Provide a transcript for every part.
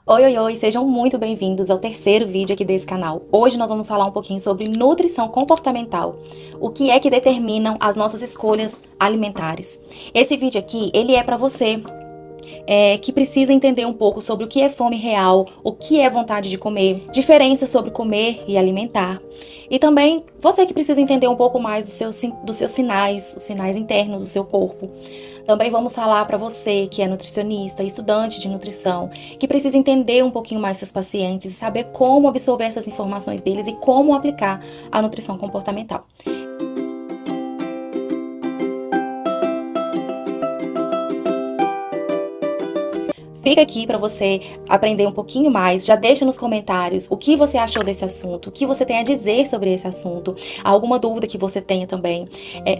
Oi, oi, oi, sejam muito bem-vindos ao terceiro vídeo aqui desse canal. Hoje nós vamos falar um pouquinho sobre nutrição comportamental. O que é que determinam as nossas escolhas alimentares. Esse vídeo aqui, ele é para você que precisa entender um pouco sobre o que é fome real, o que é vontade de comer, diferença sobre comer e alimentar. E também você que precisa entender um pouco mais dos seus sinais, os sinais internos do seu corpo. Também vamos falar para você que é nutricionista, estudante de nutrição, que precisa entender um pouquinho mais seus pacientes e saber como absorver essas informações deles e como aplicar a nutrição comportamental. Fica aqui para você aprender um pouquinho mais. Já deixa nos comentários o que você achou desse assunto, o que você tem a dizer sobre esse assunto, alguma dúvida que você tenha também.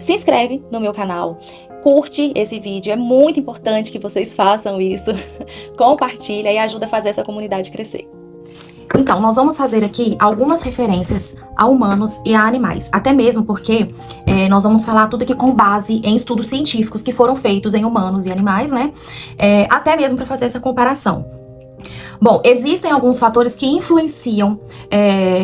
Se inscreve no meu canal. Curte esse vídeo, é muito importante que vocês façam isso. Compartilha e ajuda a fazer essa comunidade crescer. Então, nós vamos fazer aqui algumas referências a humanos e a animais, até mesmo porque nós vamos falar tudo aqui com base em estudos científicos que foram feitos em humanos e animais, né? Até mesmo para fazer essa comparação. Bom, existem alguns fatores que influenciam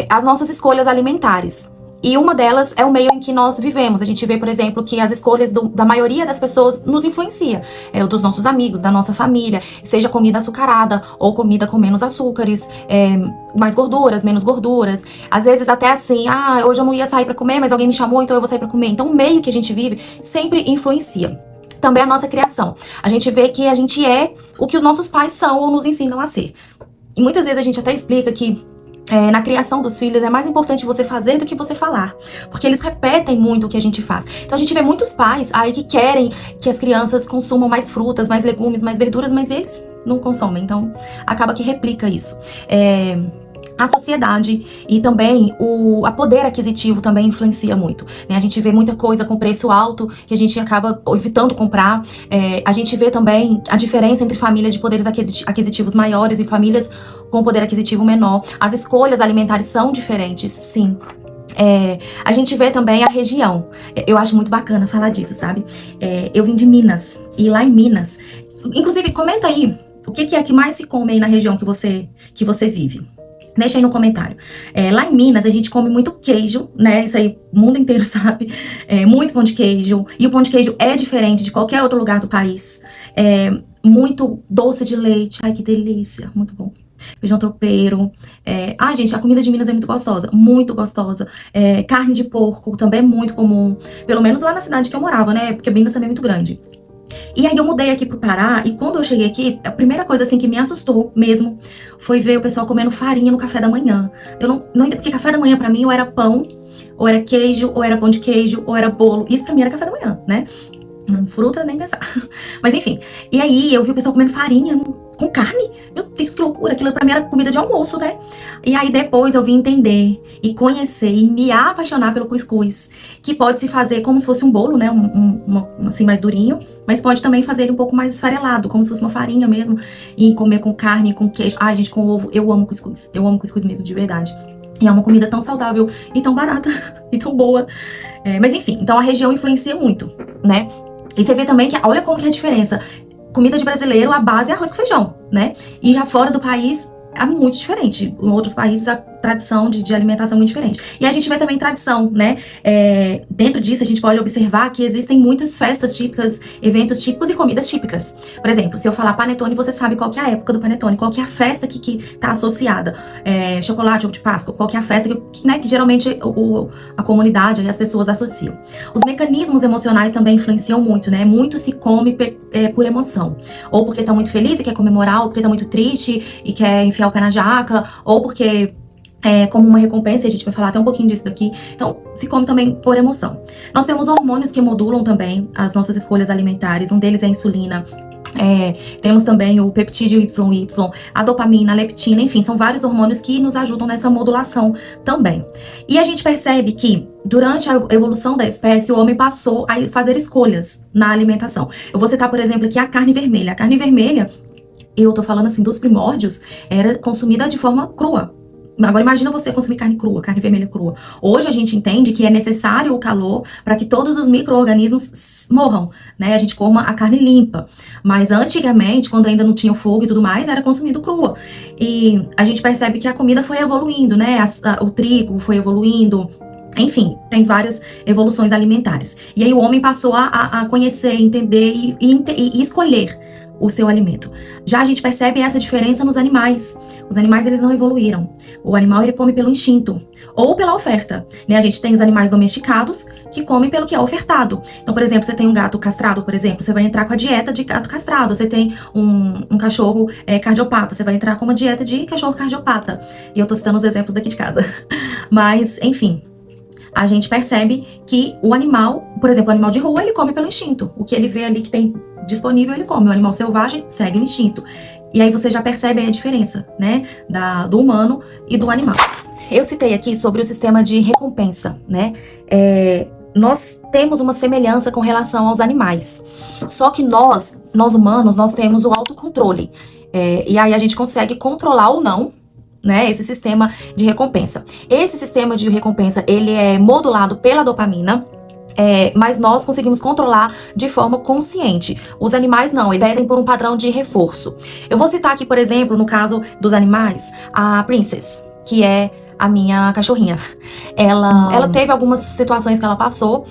as nossas escolhas alimentares. E uma delas é o meio em que nós vivemos. A gente vê, por exemplo, que as escolhas da maioria das pessoas nos influencia. Dos nossos amigos, da nossa família, seja comida açucarada ou comida com menos açúcares, mais gorduras, menos gorduras. Às vezes até assim, hoje eu não ia sair para comer, mas alguém me chamou, então eu vou sair para comer. Então o meio que a gente vive sempre influencia. Também a nossa criação. A gente vê que a gente é o que os nossos pais são ou nos ensinam a ser. E muitas vezes a gente até explica que na criação dos filhos é mais importante você fazer do que você falar, porque eles repetem muito o que a gente faz. Então a gente vê muitos pais aí que querem que as crianças consumam mais frutas, mais legumes, mais verduras, mas eles não consomem, então acaba que replica isso. A sociedade e também a poder aquisitivo também influencia muito, né? A gente vê muita coisa com preço alto que a gente acaba evitando comprar. A gente vê também a diferença entre famílias de poderes aquisitivos maiores e famílias com poder aquisitivo menor. As escolhas alimentares são diferentes, sim. A gente vê também a região. Eu acho muito bacana falar disso, sabe? Eu vim de Minas, e lá em Minas, inclusive, comenta aí o que é que mais se come aí na região que você vive. Deixa aí no comentário. Lá em Minas, a gente come muito queijo, né? Isso aí o mundo inteiro sabe. Muito pão de queijo. E o pão de queijo é diferente de qualquer outro lugar do país. Muito doce de leite. Ai, que delícia. Muito bom. Feijão tropeiro. Gente, a comida de Minas é muito gostosa. Muito gostosa. Carne de porco também é muito comum. Pelo menos lá na cidade que eu morava, né? Porque Minas também é muito grande. E aí eu mudei aqui pro Pará, e quando eu cheguei aqui, a primeira coisa assim que me assustou mesmo foi ver o pessoal comendo farinha no café da manhã. Eu não entendo, porque café da manhã pra mim ou era pão, ou era queijo, ou era pão de queijo, ou era bolo. Isso pra mim era café da manhã, né? Fruta, nem pensar. Mas enfim, e aí eu vi o pessoal comendo farinha com carne. Meu Deus, que loucura, aquilo pra mim era comida de almoço, né? E aí depois eu vim entender e conhecer e me apaixonar pelo cuscuz, que pode se fazer como se fosse um bolo, né? Assim, mais durinho, mas pode também fazer ele um pouco mais esfarelado, como se fosse uma farinha mesmo, e comer com carne, com queijo. Ai, gente, com ovo, eu amo cuscuz mesmo, de verdade. E é uma comida tão saudável e tão barata e tão boa. Mas enfim, então a região influencia muito, né? E você vê também que, olha como que é a diferença. Comida de brasileiro, a base é arroz com feijão, né? E já fora do país, é muito diferente. Em outros países, a tradição de alimentação é muito diferente. E a gente vê também tradição, né? Dentro disso, a gente pode observar que existem muitas festas típicas, eventos típicos e comidas típicas. Por exemplo, se eu falar panetone, você sabe qual que é a época do panetone, qual que é a festa que tá associada. Chocolate, ovo de Páscoa, qual que é a festa que geralmente a comunidade e as pessoas associam. Os mecanismos emocionais também influenciam muito, né? Muito se come por emoção. Ou porque tá muito feliz e quer comemorar, ou porque tá muito triste e quer enfiar o pé na jaca, ou porque como uma recompensa, a gente vai falar até um pouquinho disso daqui. Então, se come também por emoção. Nós temos hormônios que modulam também as nossas escolhas alimentares. Um deles é a insulina. Temos também o peptídeo YY, a dopamina, a leptina, enfim, são vários hormônios que nos ajudam nessa modulação também. E a gente percebe que durante a evolução da espécie, o homem passou a fazer escolhas na alimentação. Eu vou citar, por exemplo, aqui a carne vermelha. A carne vermelha, eu tô falando assim dos primórdios, era consumida de forma crua. Agora imagina você consumir carne crua, carne vermelha crua. Hoje a gente entende que é necessário o calor para que todos os micro-organismos morram, né? A gente coma a carne limpa. Mas antigamente, quando ainda não tinha o fogo e tudo mais, era consumido crua. E a gente percebe que a comida foi evoluindo, né? O trigo foi evoluindo. Enfim, tem várias evoluções alimentares. E aí o homem passou a conhecer, entender e escolher o seu alimento. Já a gente percebe essa diferença nos animais. Os animais, eles não evoluíram. O animal, ele come pelo instinto ou pela oferta, né? A gente tem os animais domesticados que comem pelo que é ofertado. Então, por exemplo, você tem um gato castrado, por exemplo, você vai entrar com a dieta de gato castrado. Você tem um cachorro cardiopata, você vai entrar com uma dieta de cachorro cardiopata. E eu tô citando os exemplos daqui de casa. Mas, enfim, a gente percebe que o animal, por exemplo, o animal de rua, ele come pelo instinto. O que ele vê ali que tem disponível, ele come. O animal selvagem segue o instinto. E aí você já percebe aí a diferença, né, do humano e do animal. Eu citei aqui sobre o sistema de recompensa, né? Nós temos uma semelhança com relação aos animais. Só que nós humanos, nós temos o autocontrole. E aí a gente consegue controlar ou não, né, esse sistema de recompensa. Esse sistema de recompensa, ele é modulado pela dopamina, mas nós conseguimos controlar de forma consciente. Os animais não, eles pedem por um padrão de reforço. Eu vou citar aqui, por exemplo, no caso dos animais, a Princess, que é a minha cachorrinha. Ela teve algumas situações que ela passou,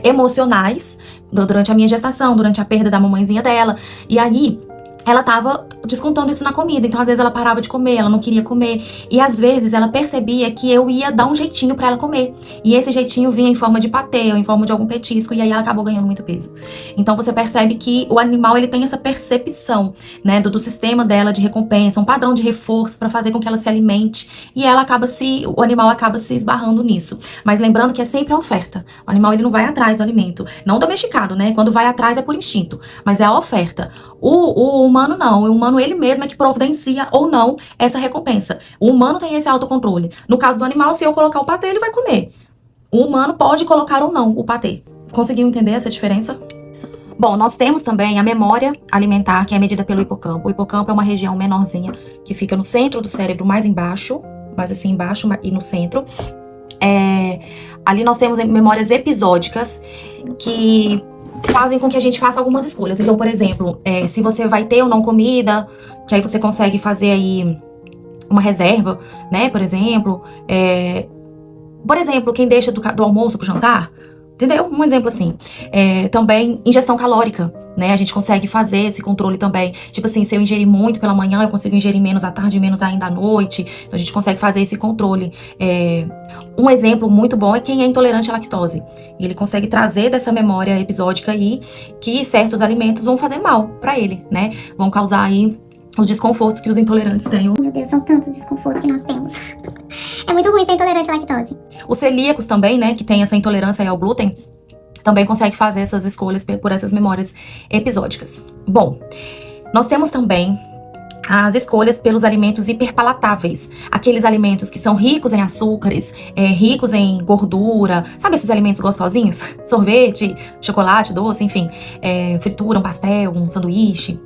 emocionais, durante a minha gestação, durante a perda da mamãezinha dela, e aí ela tava descontando isso na comida, então às vezes ela parava de comer, ela não queria comer, e às vezes ela percebia que eu ia dar um jeitinho pra ela comer, e esse jeitinho vinha em forma de patê ou em forma de algum petisco, e aí ela acabou ganhando muito peso. Então você percebe que o animal, ele tem essa percepção, né, do sistema dela de recompensa, um padrão de reforço pra fazer com que ela se alimente, e o animal acaba se esbarrando nisso. Mas lembrando que é sempre a oferta. O animal, ele não vai atrás do alimento, não domesticado, né? Quando vai atrás é por instinto, mas é a oferta. O humano não, o humano ele mesmo é que providencia ou não essa recompensa. O humano tem esse autocontrole. No caso do animal, se eu colocar o patê, ele vai comer. O humano pode colocar ou não o patê. Conseguiu entender essa diferença? Bom, nós temos também a memória alimentar, que é medida pelo hipocampo. O hipocampo é uma região menorzinha, que fica no centro do cérebro, mais embaixo, mais assim embaixo e no centro. Ali nós temos memórias episódicas, que fazem com que a gente faça algumas escolhas. Então, por exemplo, se você vai ter ou não comida, que aí você consegue fazer aí uma reserva, né, por exemplo. Quem deixa do almoço pro jantar, entendeu? Um exemplo assim. Também ingestão calórica, né? A gente consegue fazer esse controle também. Tipo assim, se eu ingerir muito pela manhã, eu consigo ingerir menos à tarde, menos ainda à noite. Então a gente consegue fazer esse controle. Um exemplo muito bom é quem é intolerante à lactose. Ele consegue trazer dessa memória episódica aí que certos alimentos vão fazer mal pra ele, né? Vão causar aí os desconfortos que os intolerantes têm. Meu Deus, são tantos desconfortos que nós temos. É muito ruim ser intolerante à lactose. Os celíacos também, né, que tem essa intolerância aí ao glúten, também consegue fazer essas escolhas por essas memórias episódicas. Bom, nós temos também as escolhas pelos alimentos hiperpalatáveis. Aqueles alimentos que são ricos em açúcares, ricos em gordura. Sabe esses alimentos gostosinhos? Sorvete, chocolate, doce, enfim. Fritura, um pastel, um sanduíche.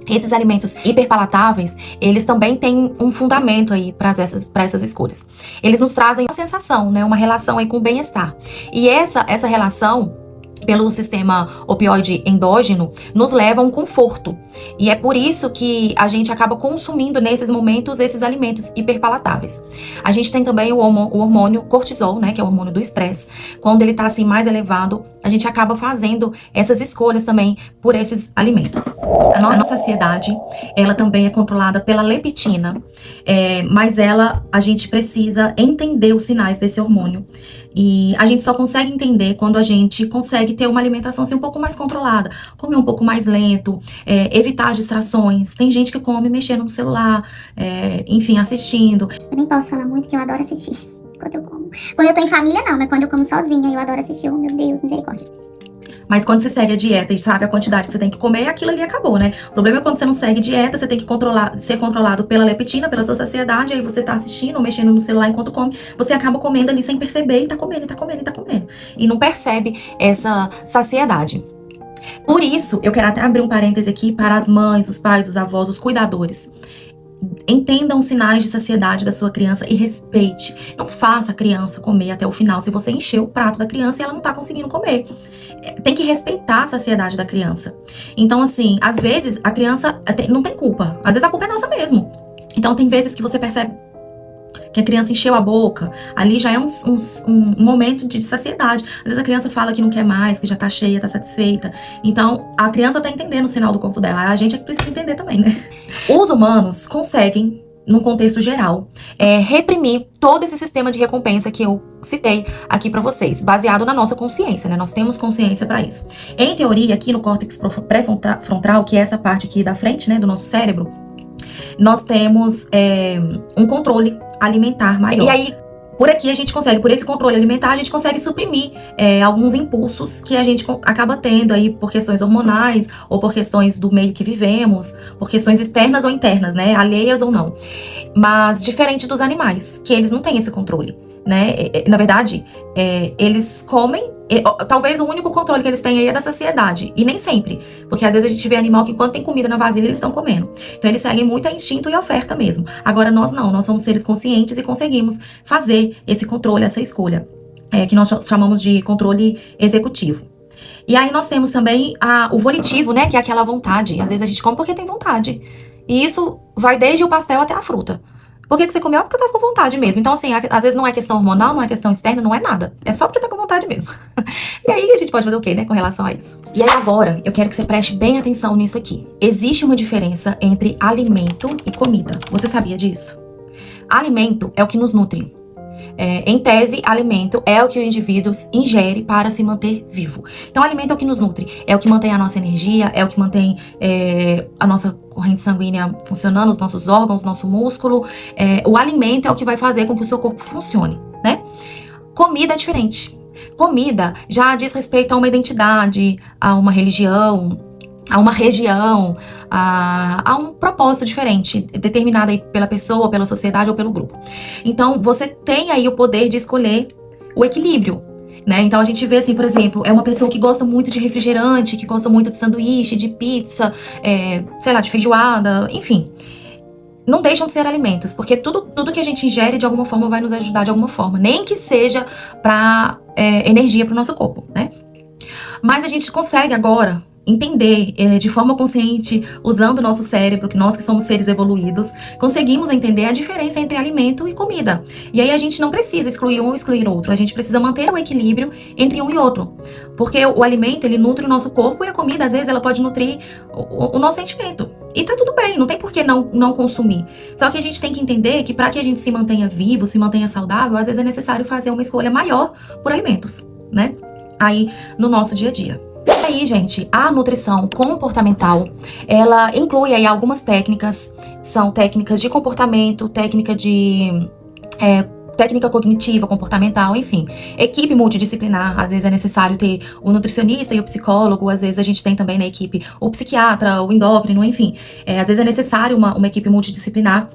Esses alimentos hiperpalatáveis, eles também têm um fundamento aí para essas escolhas. Eles nos trazem uma sensação, né, uma relação aí com o bem-estar. E essa relação, pelo sistema opioide endógeno, nos leva a um conforto. E é por isso que a gente acaba consumindo nesses momentos esses alimentos hiperpalatáveis. A gente tem também o hormônio cortisol, né, que é o hormônio do estresse. Quando ele tá assim mais elevado, a gente acaba fazendo essas escolhas também por esses alimentos. A nossa saciedade, ela também é controlada pela leptina, mas a gente precisa entender os sinais desse hormônio. E a gente só consegue entender quando a gente consegue ter uma alimentação assim, um pouco mais controlada, comer um pouco mais lento, evitar distrações. Tem gente que come mexendo no celular, enfim, assistindo. Eu nem posso falar muito que eu adoro assistir quando eu como. Quando eu tô em família não, mas quando eu como sozinha eu adoro assistir. Oh, meu Deus, misericórdia. Mas quando você segue a dieta e sabe a quantidade que você tem que comer, aquilo ali acabou, né? O problema é quando você não segue dieta, você tem que ser controlado pela leptina, pela sua saciedade, aí você tá assistindo ou mexendo no celular enquanto come, você acaba comendo ali sem perceber e tá comendo, e tá comendo, e tá comendo. E não percebe essa saciedade. Por isso, eu quero até abrir um parêntese aqui para as mães, os pais, os avós, os cuidadores. Entenda os sinais de saciedade da sua criança e respeite. Não faça a criança comer até o final se você encheu o prato da criança e ela não tá conseguindo comer. Tem que respeitar a saciedade da criança. Então, assim, às vezes a criança não tem culpa. Às vezes a culpa é nossa mesmo. Então, tem vezes que você percebe que a criança encheu a boca, ali já é um momento de saciedade. Às vezes a criança fala que não quer mais, que já tá cheia, tá satisfeita. Então, a criança tá entendendo o sinal do corpo dela. A gente é que precisa entender também, né? Os humanos conseguem, num contexto geral, reprimir todo esse sistema de recompensa que eu citei aqui pra vocês, baseado na nossa consciência, né? Nós temos consciência pra isso. Em teoria, aqui no córtex pré-frontal, que é essa parte aqui da frente, né, do nosso cérebro, nós temos um controle alimentar maior. E aí, por aqui a gente consegue, por esse controle alimentar, a gente consegue suprimir alguns impulsos que a gente acaba tendo aí por questões hormonais, ou por questões do meio que vivemos, por questões externas ou internas, né, alheias ou não. Mas diferente dos animais, que eles não têm esse controle, né, na verdade, eles comem, talvez o único controle que eles têm aí é da saciedade, e nem sempre, porque às vezes a gente vê animal que enquanto tem comida na vasilha eles estão comendo, então eles seguem muito a instinto e a oferta mesmo. Agora nós não, nós somos seres conscientes e conseguimos fazer esse controle, essa escolha, que nós chamamos de controle executivo. E aí nós temos também o volitivo, né, que é aquela vontade. Às vezes a gente come porque tem vontade, e isso vai desde o pastel até a fruta. Por que você comeu? Porque eu tava com vontade mesmo. Então, assim, às vezes não é questão hormonal, não é questão externa, não é nada. É só porque tá com vontade mesmo. E aí a gente pode fazer o quê, né, com relação a isso? E aí agora, eu quero que você preste bem atenção nisso aqui. Existe uma diferença entre alimento e comida. Você sabia disso? Alimento é o que nos nutre. Em tese, alimento é o que o indivíduo ingere para se manter vivo. Então, alimento é o que nos nutre, é o que mantém a nossa energia, é o que mantém a nossa corrente sanguínea funcionando, os nossos órgãos, nosso músculo. O alimento é o que vai fazer com que o seu corpo funcione, né? Comida é diferente. Comida já diz respeito a uma identidade, a uma religião, a uma região, a um propósito diferente, determinado aí pela pessoa, pela sociedade ou pelo grupo. Então, você tem aí o poder de escolher o equilíbrio, né? Então, a gente vê assim, por exemplo, é uma pessoa que gosta muito de refrigerante, que gosta muito de sanduíche, de pizza, sei lá, de feijoada, enfim. Não deixam de ser alimentos, porque tudo que a gente ingere, de alguma forma, vai nos ajudar de alguma forma. Nem que seja para energia para o nosso corpo, né? Mas a gente consegue agora entender de forma consciente, usando o nosso cérebro, que nós que somos seres evoluídos, conseguimos entender a diferença entre alimento e comida. E aí a gente não precisa excluir um ou excluir outro, a gente precisa manter o equilíbrio entre um e outro. Porque o alimento, ele nutre o nosso corpo, e a comida, às vezes, ela pode nutrir o nosso sentimento. E tá tudo bem, não tem por que não consumir. Só que a gente tem que entender que para que a gente se mantenha vivo, se mantenha saudável, às vezes é necessário fazer uma escolha maior por alimentos, né? Aí, no nosso dia a dia. E aí, gente, a nutrição comportamental, ela inclui aí algumas técnicas, são técnicas de comportamento, técnica cognitiva, comportamental, enfim. Equipe multidisciplinar, às vezes é necessário ter o nutricionista e o psicólogo, às vezes a gente tem também na equipe o psiquiatra, o endócrino, enfim. Às vezes é necessário uma equipe multidisciplinar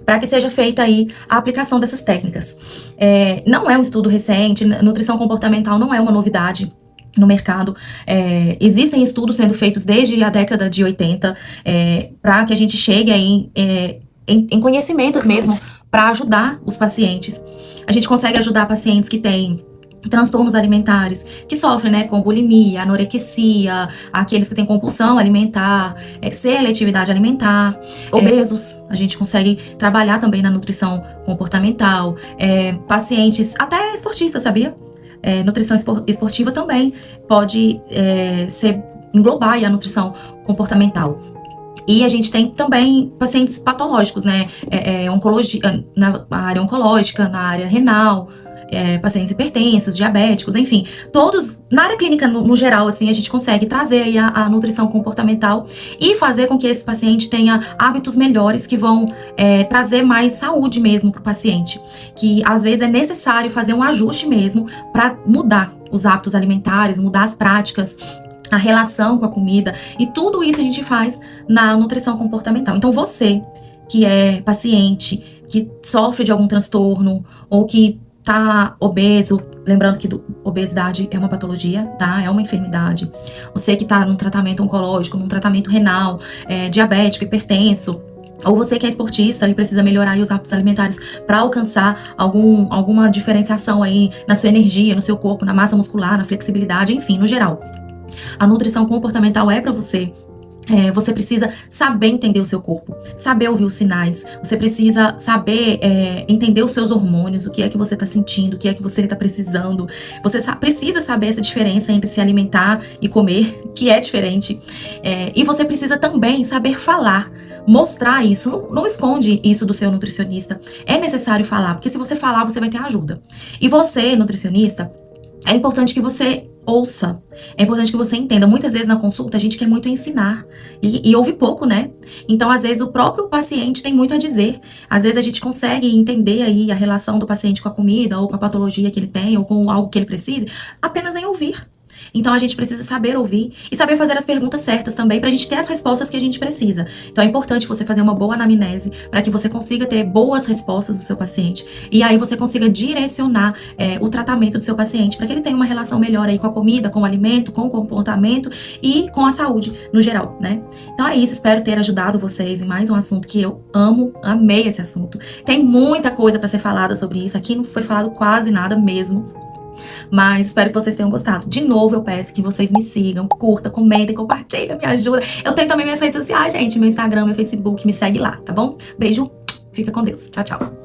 para que seja feita aí a aplicação dessas técnicas. Não é um estudo recente, nutrição comportamental não é uma novidade no mercado. Existem estudos sendo feitos desde a década de 80 para que a gente chegue aí em conhecimentos mesmo para ajudar os pacientes. A gente consegue ajudar pacientes que têm transtornos alimentares, que sofrem, né, com bulimia, anorexia, aqueles que têm compulsão alimentar, seletividade alimentar, obesos. A gente consegue trabalhar também na nutrição comportamental, pacientes, até esportistas, sabia? Nutrição esportiva também pode englobar aí a nutrição comportamental. E a gente tem também pacientes patológicos, né? Oncologia, na área oncológica, na área renal, pacientes hipertensos, diabéticos, enfim. Todos, na área clínica no geral, assim, a gente consegue trazer aí a nutrição comportamental e fazer com que esse paciente tenha hábitos melhores que vão trazer mais saúde mesmo para o paciente. Que às vezes é necessário fazer um ajuste mesmo para mudar os hábitos alimentares, mudar as práticas, a relação com a comida, e tudo isso a gente faz na nutrição comportamental. Então você que é paciente, que sofre de algum transtorno ou que tá obeso, lembrando que obesidade é uma patologia, tá? É uma enfermidade. Você que tá num tratamento oncológico, num tratamento renal, diabético, hipertenso, Ou você que é esportista e precisa melhorar aí os hábitos alimentares para alcançar alguma diferenciação aí na sua energia, no seu corpo, na massa muscular, na flexibilidade, enfim, no geral. A nutrição comportamental é para você. Você precisa saber entender o seu corpo, saber ouvir os sinais, você precisa saber entender os seus hormônios, o que é que você está sentindo, o que é que você está precisando. Você precisa saber essa diferença entre se alimentar e comer, que é diferente. E você precisa também saber falar, mostrar isso. Não esconde isso do seu nutricionista. É necessário falar, porque se você falar, você vai ter ajuda. E você, nutricionista, é importante que você ouça, é importante que você entenda. Muitas vezes na consulta a gente quer muito ensinar e ouve pouco, né? Então, às vezes, o próprio paciente tem muito a dizer. Às vezes a gente consegue entender aí a relação do paciente com a comida, ou com a patologia que ele tem, ou com algo que ele precise, apenas em ouvir. Então a gente precisa saber ouvir e saber fazer as perguntas certas também pra gente ter as respostas que a gente precisa. Então é importante você fazer uma boa anamnese para que você consiga ter boas respostas do seu paciente e aí você consiga direcionar o tratamento do seu paciente para que ele tenha uma relação melhor aí com a comida, com o alimento, com o comportamento e com a saúde no geral, né? Então é isso, espero ter ajudado vocês em mais um assunto que eu amo, amei esse assunto. Tem muita coisa para ser falada sobre isso, aqui não foi falado quase nada mesmo. Mas espero que vocês tenham gostado. De novo, eu peço que vocês me sigam, curta, comentem, compartilhem, me ajuda. Eu tenho também minhas redes sociais, gente. Meu Instagram, meu Facebook, me segue lá, tá bom? Beijo, fica com Deus. Tchau, tchau.